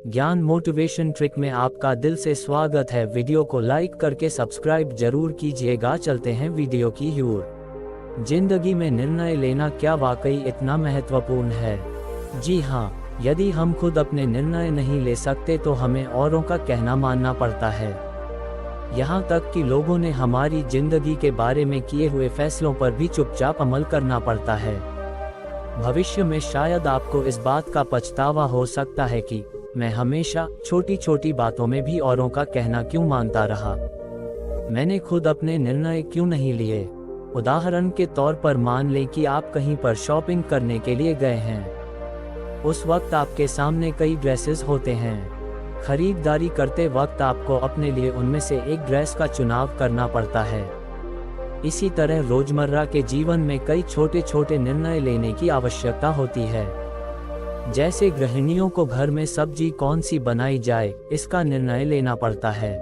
ज्ञान motivation trick में आपका दिल से स्वागत है। वीडियो को लाइक करके सब्सक्राइब जरूर कीजिएगा। चलते हैं वीडियो की ओर। जिंदगी में निर्णय लेना क्या वाकई इतना महत्वपूर्ण है? जी हाँ, यदि हम खुद अपने निर्णय नहीं ले सकते तो हमें औरों का कहना मानना पड़ता है। यहाँ तक कि लोगों ने हमारी जिंदगी के बारे में किए हुए फैसलों पर भी चुपचाप अमल करना पड़ता है। भविष्य में शायद आपको इस बात का पछतावा हो सकता है कि मैं हमेशा छोटी छोटी बातों में भी औरों का कहना क्यों मानता रहा। मैंने खुद अपने निर्णय क्यों नहीं लिए। उदाहरण के तौर पर मान लें कि आप कहीं पर शॉपिंग करने के लिए गए हैं। उस वक्त आपके सामने कई ड्रेसेस होते हैं। खरीदारी करते वक्त आपको अपने लिए उनमें से एक ड्रेस का चुनाव करना पड़ता है। इसी तरह रोजमर्रा के जीवन में कई छोटे छोटे निर्णय लेने की आवश्यकता होती है। जैसे गृहिणियों को घर में सब्जी कौन सी बनाई जाए, इसका निर्णय लेना पड़ता है।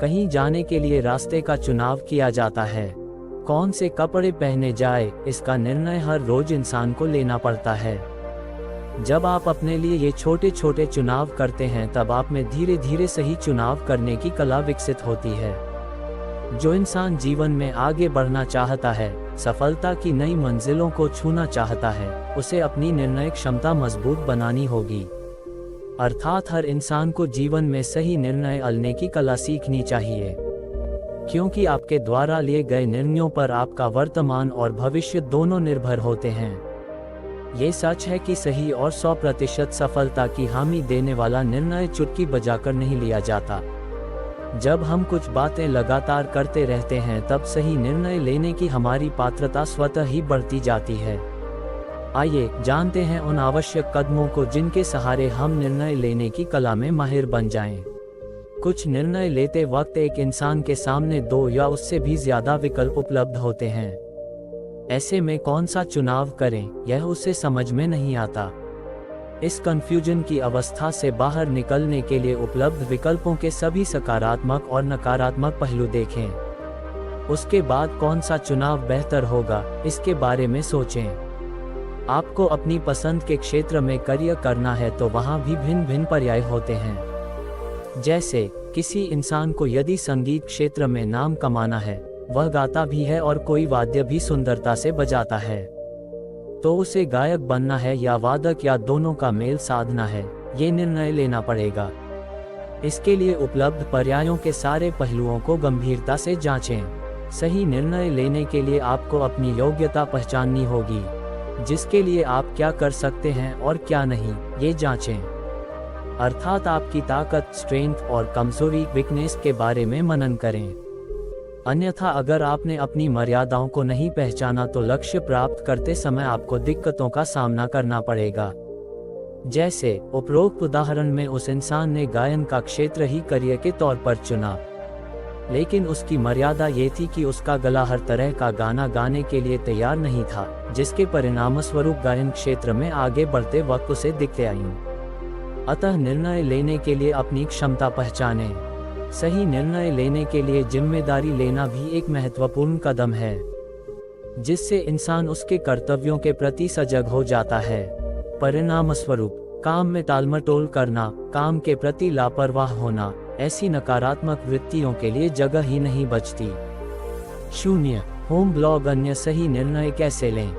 कहीं जाने के लिए रास्ते का चुनाव किया जाता है। कौन से कपड़े पहने जाए, इसका निर्णय हर रोज इंसान को लेना पड़ता है। जब आप अपने लिए ये छोटे छोटे चुनाव करते हैं तब आप में धीरे धीरे सही चुनाव करने की कला विकसित होती है। जो इंसान जीवन में आगे बढ़ना चाहता है, सफलता की नई मंजिलों को छूना चाहता है, उसे अपनी निर्णय क्षमता मजबूत बनानी होगी। अर्थात हर इंसान को जीवन में सही निर्णय लेने की कला सीखनी चाहिए, क्योंकि आपके द्वारा लिए गए निर्णयों पर आपका वर्तमान और भविष्य दोनों निर्भर होते हैं। ये सच है कि सही और 100% सफलता की हामी देने वाला निर्णय चुटकी बजाकर नहीं लिया जाता। जब हम कुछ बातें लगातार करते रहते हैं तब सही निर्णय लेने की हमारी पात्रता स्वतः ही बढ़ती जाती है। आइए जानते हैं उन आवश्यक कदमों को जिनके सहारे हम निर्णय लेने की कला में माहिर बन जाएं। कुछ निर्णय लेते वक्त एक इंसान के सामने 2 या उससे भी ज्यादा विकल्प उपलब्ध होते हैं। ऐसे में कौन सा चुनाव करें, यह उसे समझ में नहीं आता। इस कंफ्यूजन की अवस्था से बाहर निकलने के लिए उपलब्ध विकल्पों के सभी सकारात्मक और नकारात्मक पहलू देखें। उसके बाद कौन सा चुनाव बेहतर होगा, इसके बारे में सोचें। आपको अपनी पसंद के क्षेत्र में करियर करना है तो वहाँ भी भिन्न भिन्न पर्याय होते हैं। जैसे किसी इंसान को यदि संगीत क्षेत्र में नाम कमाना है, वह गाता भी है और कोई वाद्य भी सुंदरता से बजाता है, तो उसे गायक बनना है या वादक या दोनों का मेल साधना है, ये निर्णय लेना पड़ेगा। इसके लिए उपलब्ध पर्यायों के सारे पहलुओं को गंभीरता से जांचें। सही निर्णय लेने के लिए आपको अपनी योग्यता पहचाननी होगी, जिसके लिए आप क्या कर सकते हैं और क्या नहीं, ये जांचें। अर्थात आपकी ताकत, स्ट्रेंथ और कमजोरी, वीकनेस के बारे में मनन करें। अन्यथा अगर आपने अपनी मर्यादाओं को नहीं पहचाना तो लक्ष्य प्राप्त करते समय आपको दिक्कतों का सामना करना पड़ेगा। जैसे उपरोक्त उदाहरण में उस इंसान ने गायन का क्षेत्र ही करियर के तौर पर चुना, लेकिन उसकी मर्यादा ये थी कि उसका गला हर तरह का गाना गाने के लिए तैयार नहीं था, जिसके परिणामस्वरूप गायन क्षेत्र में आगे बढ़ते वक्त उसे दिक्कतें आईं। अतः निर्णय लेने के लिए अपनी क्षमता पहचानें। सही निर्णय लेने के लिए जिम्मेदारी लेना भी एक महत्वपूर्ण कदम है, जिससे इंसान उसके कर्तव्यों के प्रति सजग हो जाता है। परिणामस्वरूप काम में टालमटोल करना, काम के प्रति लापरवाह होना, ऐसी नकारात्मक वृत्तियों के लिए जगह ही नहीं बचती। 0 होम ब्लॉग अन्य सही निर्णय कैसे लें।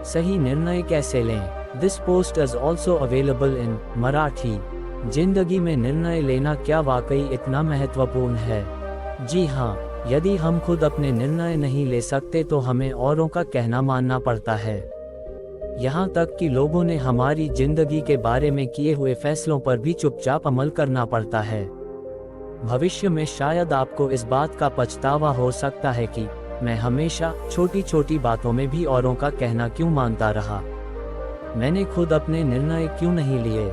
सही निर्णय कैसे लें? This post is also available in Marathi. जिंदगी में निर्णय लेना क्या वाकई इतना महत्वपूर्ण है? जी हाँ, यदि हम खुद अपने निर्णय नहीं ले सकते तो हमें औरों का कहना मानना पड़ता है। यहाँ तक कि लोगों ने हमारी जिंदगी के बारे में किए हुए फैसलों पर भी चुपचाप अमल करना पड़ता है। भविष्य में शायद आपको इस बात का पछतावा हो सकता है कि मैं हमेशा छोटी छोटी बातों में भी औरों का कहना क्यों मानता रहा। मैंने खुद अपने निर्णय क्यों नहीं लिए।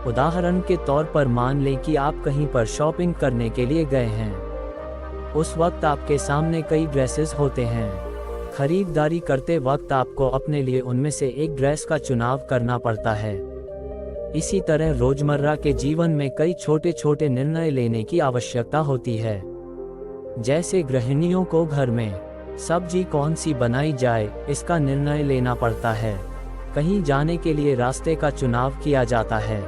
उदाहरण के तौर पर मान लें कि आप कहीं पर शॉपिंग करने के लिए गए हैं। उस वक्त आपके सामने कई ड्रेसेस होते हैं। खरीदारी करते वक्त आपको अपने लिए उनमें से एक ड्रेस का चुनाव करना पड़ता है। इसी तरह रोजमर्रा के जीवन में कई छोटे छोटे निर्णय लेने की आवश्यकता होती है। जैसे गृहिणियों को घर में सब्जी कौन सी बनाई जाए, इसका निर्णय लेना पड़ता है। कहीं जाने के लिए रास्ते का चुनाव किया जाता है।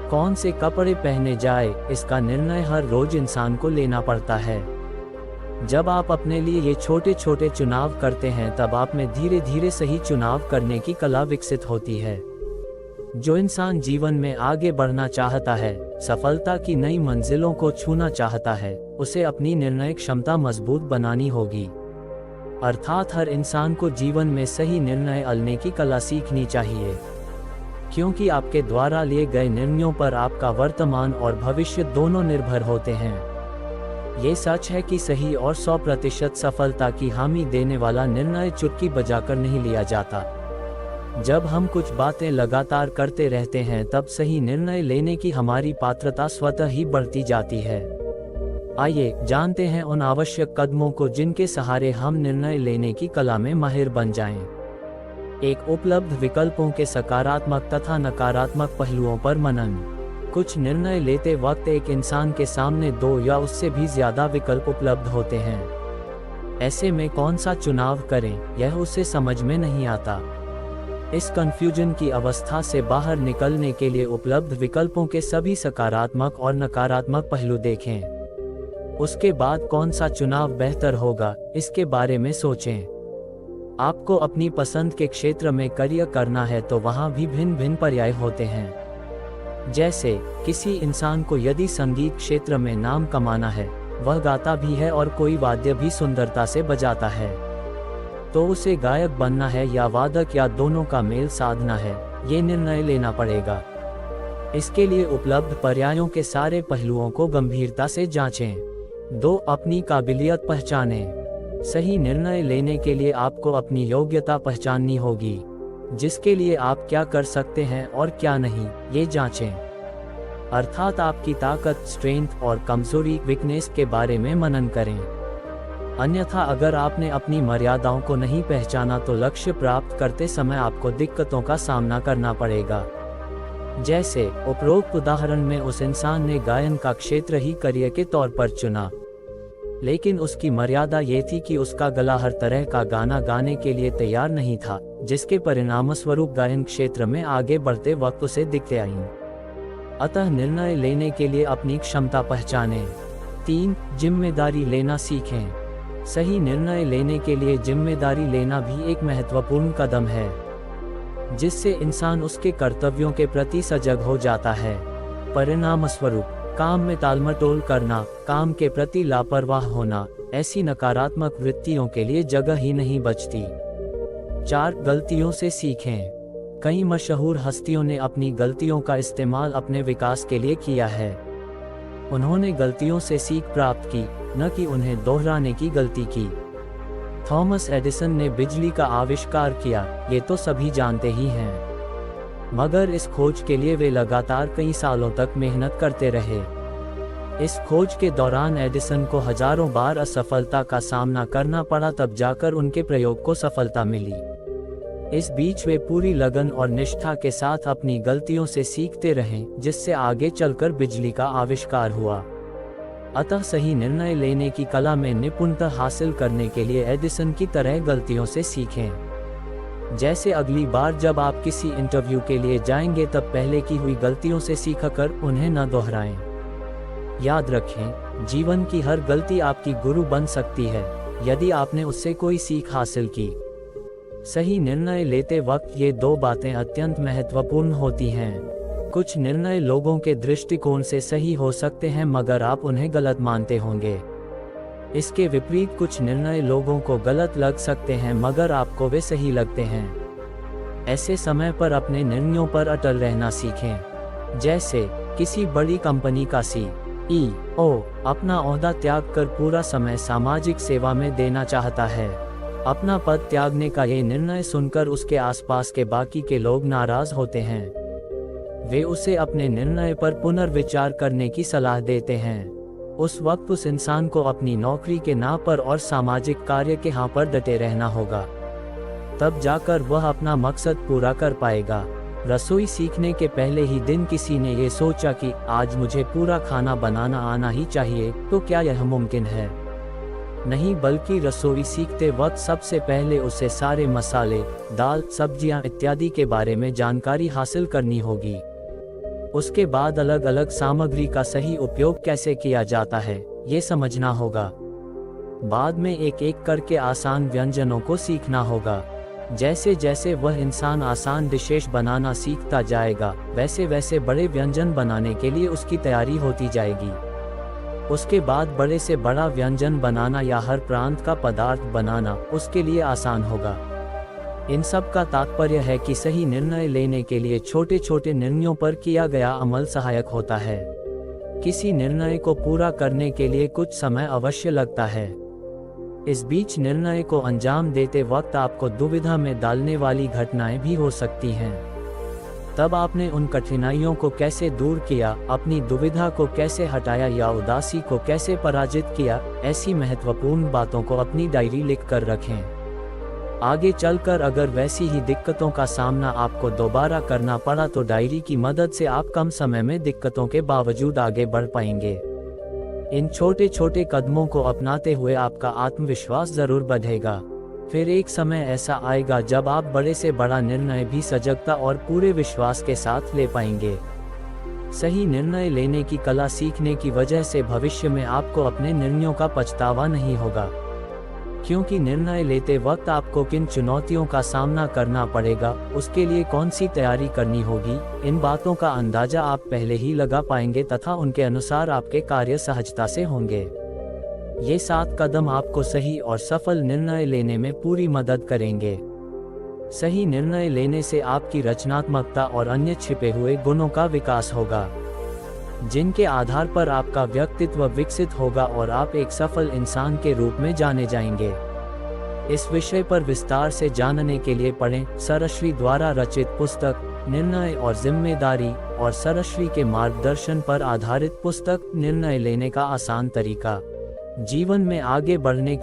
कौन से कपड़े पहने जाए, इसका निर्णय हर रोज इंसान को लेना पड़ता है। जब आप अपने लिए ये छोटे छोटे चुनाव करते हैं तब आप में धीरे धीरे सही चुनाव करने की कला विकसित होती है। जो इंसान जीवन में आगे बढ़ना चाहता है, सफलता की नई मंजिलों को छूना चाहता है, उसे अपनी निर्णय क्षमता मजबूत बनानी होगी। अर्थात हर इंसान को जीवन में सही निर्णय लेने की कला सीखनी चाहिए, क्योंकि आपके द्वारा लिए गए निर्णयों पर आपका वर्तमान और भविष्य दोनों निर्भर होते हैं। ये सच है कि सही और 100% सफलता की हामी देने वाला निर्णय चुटकी बजाकर नहीं लिया जाता। जब हम कुछ बातें लगातार करते रहते हैं तब सही निर्णय लेने की हमारी पात्रता स्वतः ही बढ़ती जाती है। आइए जानते हैं उन आवश्यक कदमों को जिनके सहारे हम निर्णय लेने की कला में माहिर बन जाएं। एक, उपलब्ध विकल्पों के सकारात्मक तथा नकारात्मक पहलुओं पर मनन। कुछ निर्णय लेते वक्त एक इंसान के सामने 2 या उससे भी ज्यादा विकल्प उपलब्ध होते हैं। ऐसे में कौन सा चुनाव करें, यह उसे समझ में नहीं आता। इस कंफ्यूजन की अवस्था से बाहर निकलने के लिए उपलब्ध विकल्पों के सभी सकारात्मक और नकारात्मक पहलू देखें। उसके बाद कौन सा चुनाव बेहतर होगा, इसके बारे में सोचें। आपको अपनी पसंद के क्षेत्र में करियर करना है तो वहाँ भी भिन्न भिन्न पर्याय होते हैं। जैसे किसी इंसान को यदि संगीत क्षेत्र में नाम कमाना है, वह गाता भी है और कोई वाद्य भी सुंदरता से बजाता है, तो उसे गायक बनना है या वादक या दोनों का मेल साधना है, ये निर्णय लेना पड़ेगा। इसके लिए उपलब्ध पर्यायों के सारे पहलुओं को गंभीरता से जांचें। 2, अपनी काबिलियत पहचानें। सही निर्णय लेने के लिए आपको अपनी योग्यता पहचाननी होगी, जिसके लिए आप क्या कर सकते हैं और क्या नहीं, ये जांचें। अर्थात आपकी ताकत, स्ट्रेंथ और कमजोरी, वीकनेस के बारे में मनन करें। अन्यथा अगर आपने अपनी मर्यादाओं को नहीं पहचाना तो लक्ष्य प्राप्त करते समय आपको दिक्कतों का सामना करना पड़ेगा। जैसे उपरोक्त उदाहरण में उस इंसान ने गायन का क्षेत्र ही करियर के तौर पर चुना, लेकिन उसकी मर्यादा ये थी कि उसका गला हर तरह का गाना गाने के लिए तैयार नहीं था, जिसके परिणामस्वरूप गायन क्षेत्र में आगे बढ़ते वक्त उसे दिक्कतें आईं। अतः निर्णय लेने के लिए अपनी क्षमता पहचानें। 3, जिम्मेदारी लेना सीखें। सही निर्णय लेने के लिए जिम्मेदारी लेना भी एक महत्वपूर्ण कदम है, जिससे इंसान उसके कर्तव्यों के प्रति सजग हो जाता है। परिणामस्वरूप काम में टालमटोल करना, काम के प्रति लापरवाह होना, ऐसी नकारात्मक वृत्तियों के लिए जगह ही नहीं बचती। 4, गलतियों से सीखें। कई मशहूर हस्तियों ने अपनी गलतियों का इस्तेमाल अपने विकास के लिए किया है। उन्होंने गलतियों से सीख प्राप्त की, न कि उन्हें दोहराने की गलती की। थॉमस एडिसन ने बिजली का आविष्कार किया, ये तो सभी जानते ही हैं। मगर इस खोज के लिए वे लगातार कई सालों तक मेहनत करते रहे। इस खोज के दौरान एडिसन को हजारों बार असफलता का सामना करना पड़ा, तब जाकर उनके प्रयोग को सफलता मिली। इस बीच वे पूरी लगन और निष्ठा के साथ अपनी गलतियों से सीखते रहे, जिससे आगे चलकर बिजली का आविष्कार हुआ। अतः सही निर्णय लेने की कला में निपुणता हासिल करने के लिए एडिसन की तरह गलतियों से सीखें। जैसे अगली बार जब आप किसी इंटरव्यू के लिए जाएंगे तब पहले की हुई गलतियों से सीखकर उन्हें न दोहराएं। याद रखें, जीवन की हर गलती आपकी गुरु बन सकती है, यदि आपने उससे कोई सीख हासिल की। सही निर्णय लेते वक्त ये 2 बातें अत्यंत महत्वपूर्ण होती हैं। कुछ निर्णय लोगों के दृष्टिकोण से सही हो सकते हैं, मगर आप उन्हें गलत मानते होंगे। इसके विपरीत कुछ निर्णय लोगों को गलत लग सकते हैं, मगर आपको वे सही लगते हैं। ऐसे समय पर अपने निर्णयों पर अटल रहना सीखें। जैसे किसी बड़ी कंपनी का CEO अपना ओहदा त्याग कर पूरा समय सामाजिक सेवा में देना चाहता है। अपना पद त्यागने का ये निर्णय सुनकर उसके आसपास के बाकी के लोग नाराज होते हैं। वे उसे अपने निर्णय पर पुनर्विचार करने की सलाह देते हैं। उस वक्त उस इंसान को अपनी नौकरी के ना पर और सामाजिक कार्य के हाँ पर डटे रहना होगा, तब जाकर वह अपना मकसद पूरा कर पाएगा। रसोई सीखने के पहले ही दिन किसी ने ये सोचा कि आज मुझे पूरा खाना बनाना आना ही चाहिए, तो क्या यह मुमकिन है? नहीं, बल्कि रसोई सीखते वक्त सबसे पहले उसे सारे मसाले, दाल, सब्जियां इत्यादि के बारे में जानकारी हासिल करनी होगी। उसके बाद अलग अलग सामग्री का सही उपयोग कैसे किया जाता है, ये समझना होगा। बाद में एक एक करके आसान व्यंजनों को सीखना होगा। जैसे जैसे वह इंसान आसान डिशेस बनाना सीखता जाएगा, वैसे वैसे बड़े व्यंजन बनाने के लिए उसकी तैयारी होती जाएगी। उसके बाद बड़े से बड़ा व्यंजन बनाना या हर प्रांत का पदार्थ बनाना उसके लिए आसान होगा। इन सब का तात्पर्य है कि सही निर्णय लेने के लिए छोटे छोटे निर्णयों पर किया गया अमल सहायक होता है। किसी निर्णय को पूरा करने के लिए कुछ समय अवश्य लगता है। इस बीच निर्णय को अंजाम देते वक्त आपको दुविधा में डालने वाली घटनाएं भी हो सकती हैं। तब आपने उन कठिनाइयों को कैसे दूर किया, अपनी दुविधा को कैसे हटाया या उदासी को कैसे पराजित किया, ऐसी महत्वपूर्ण बातों को अपनी डायरी लिख कर रखें। आगे चलकर अगर वैसी ही दिक्कतों का सामना आपको दोबारा करना पड़ा तो डायरी की मदद से आप कम समय में दिक्कतों के बावजूद आगे बढ़ पाएंगे। इन छोटे छोटे कदमों को अपनाते हुए आपका आत्मविश्वास जरूर बढ़ेगा। फिर एक समय ऐसा आएगा जब आप बड़े से बड़ा निर्णय भी सजगता और पूरे विश्वास के साथ ले पाएंगे। सही निर्णय लेने की कला सीखने की वजह से भविष्य में आपको अपने निर्णयों का पछतावा नहीं होगा, क्योंकि निर्णय लेते वक्त आपको किन चुनौतियों का सामना करना पड़ेगा, उसके लिए कौन सी तैयारी करनी होगी, इन बातों का अंदाजा आप पहले ही लगा पाएंगे तथा उनके अनुसार आपके कार्य सहजता से होंगे। ये 7 कदम आपको सही और सफल निर्णय लेने में पूरी मदद करेंगे। सही निर्णय लेने से आपकी रचनात्मकता और अन्य छिपे हुए गुणों का विकास होगा, जिनके आधार पर आपका व्यक्तित्व विकसित होगा और आप एक सफल इंसान के रूप में जाने जाएंगे। इस विषय पर विस्तार से जानने के लिए पढ़ें सरश्री द्वारा रचित पुस्तक निर्णय और जिम्मेदारी और सरश्री के मार्गदर्शन पर आधारित पुस्तक निर्णय लेने का आसान तरीका। जीवन में आगे बढ़ने